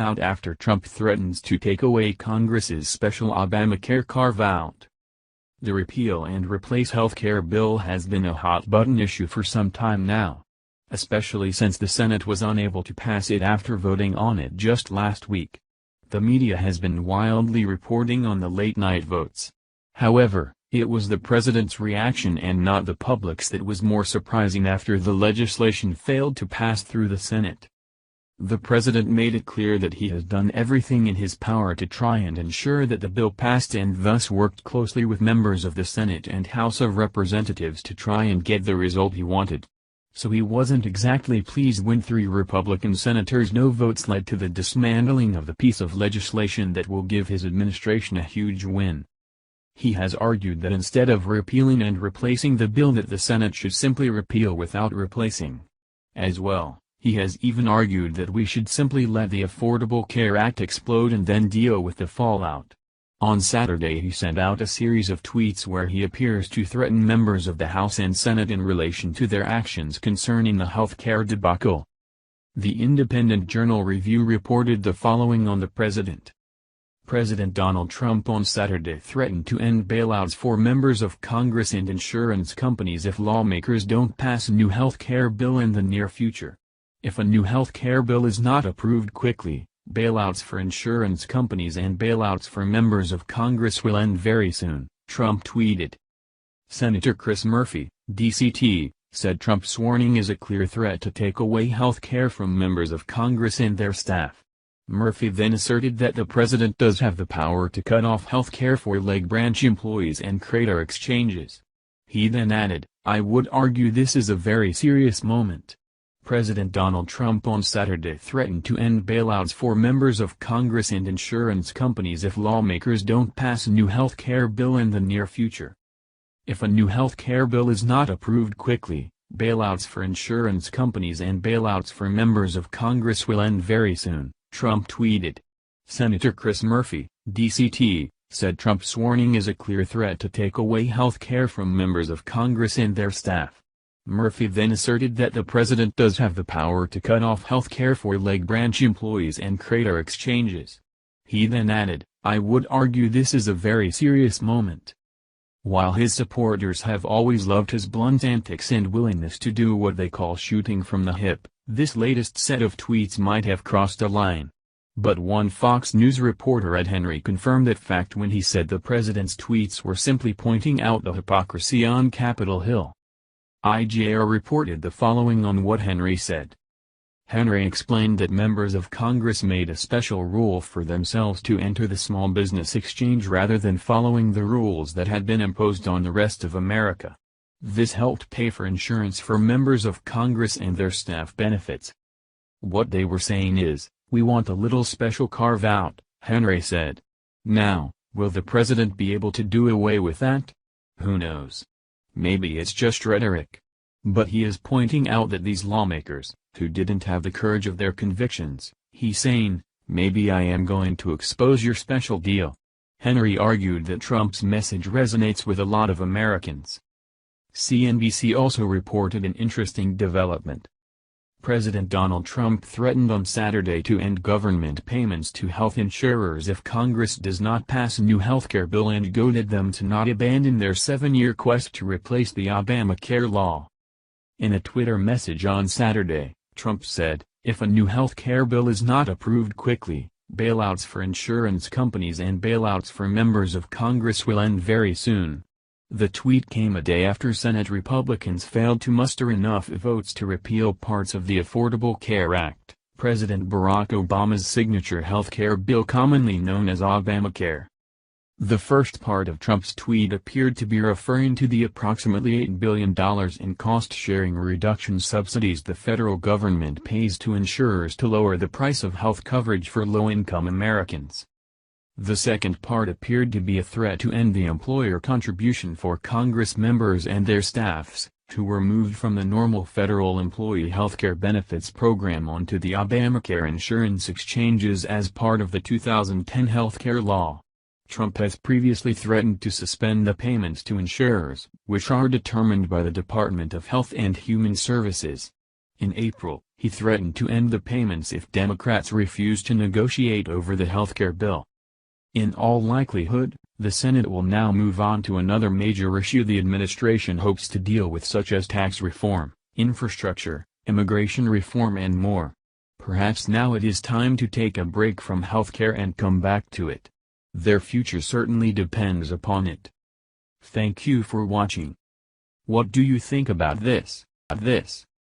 out after Trump threatens to take away Congress's special Obamacare carve-out. The repeal and replace healthcare bill has been a hot-button issue for some time now, especially since the Senate was unable to pass it after voting on it just last week. The media has been wildly reporting on the late-night votes. However, it was the president's reaction and not the public's that was more surprising after the legislation failed to pass through the Senate. The president made it clear that he has done everything in his power to try and ensure that the bill passed and thus worked closely with members of the Senate and House of Representatives to try and get the result he wanted. So he wasn't exactly pleased when 3 Republican senators' no votes led to the dismantling of the piece of legislation that will give his administration a huge win. He has argued that instead of repealing and replacing the bill that the Senate should simply repeal without replacing. As well, he has even argued that we should simply let the Affordable Care Act explode and then deal with the fallout. On Saturday he sent out a series of tweets where he appears to threaten members of the House and Senate in relation to their actions concerning the health care debacle. The Independent Journal Review reported the following on the president. President Donald Trump on Saturday threatened to end bailouts for members of Congress and insurance companies if lawmakers don't pass a new health care bill in the near future. If a new health care bill is not approved quickly, bailouts for insurance companies and bailouts for members of Congress will end very soon, Trump tweeted. Senator Chris Murphy, DCT, said Trump's warning is a clear threat to take away health care from members of Congress and their staff. Murphy then asserted that the president does have the power to cut off health care for leg branch employees and crater exchanges. He then added, "I would argue this is a very serious moment." President Donald Trump on Saturday threatened to end bailouts for members of Congress and insurance companies if lawmakers don't pass a new health care bill in the near future. If a new health care bill is not approved quickly, bailouts for insurance companies and bailouts for members of Congress will end very soon, Trump tweeted. Senator Chris Murphy, DCT, said Trump's warning is a clear threat to take away health care from members of Congress and their staff. Murphy then asserted that the president does have the power to cut off health care for leg branch employees and crater exchanges. He then added, "I would argue this is a very serious moment." While his supporters have always loved his blunt antics and willingness to do what they call shooting from the hip, this latest set of tweets might have crossed a line. But one Fox News reporter Ed Henry confirmed that fact when he said the president's tweets were simply pointing out the hypocrisy on Capitol Hill. IJR reported the following on what Henry said. Henry explained that members of Congress made a special rule for themselves to enter the small business exchange rather than following the rules that had been imposed on the rest of America. This helped pay for insurance for members of Congress and their staff benefits. What they were saying is, we want a little special carve-out, Henry said. Now, will the president be able to do away with that? Who knows? Maybe it's just rhetoric. But he is pointing out that these lawmakers, who didn't have the courage of their convictions, he's saying, maybe I am going to expose your special deal. Henry argued that Trump's message resonates with a lot of Americans. CNBC also reported an interesting development. President Donald Trump threatened on Saturday to end government payments to health insurers if Congress does not pass a new healthcare bill and goaded them to not abandon their 7-year quest to replace the Obamacare law. In a Twitter message on Saturday, Trump said, if a new healthcare bill is not approved quickly, bailouts for insurance companies and bailouts for members of Congress will end very soon. The tweet came a day after Senate Republicans failed to muster enough votes to repeal parts of the Affordable Care Act, President Barack Obama's signature health care bill commonly known as Obamacare. The first part of Trump's tweet appeared to be referring to the approximately $8 billion in cost-sharing reduction subsidies the federal government pays to insurers to lower the price of health coverage for low-income Americans. The second part appeared to be a threat to end the employer contribution for Congress members and their staffs, who were moved from the normal federal employee healthcare benefits program onto the Obamacare insurance exchanges as part of the 2010 healthcare law. Trump has previously threatened to suspend the payments to insurers, which are determined by the Department of Health and Human Services. In April, he threatened to end the payments if Democrats refuse to negotiate over the healthcare bill. In all likelihood, the Senate will now move on to another major issue the administration hopes to deal with, such as tax reform, infrastructure, immigration reform and more. Perhaps now it is time to take a break from healthcare and come back to it. Their future certainly depends upon it. Thank you for watching. What do you think about this?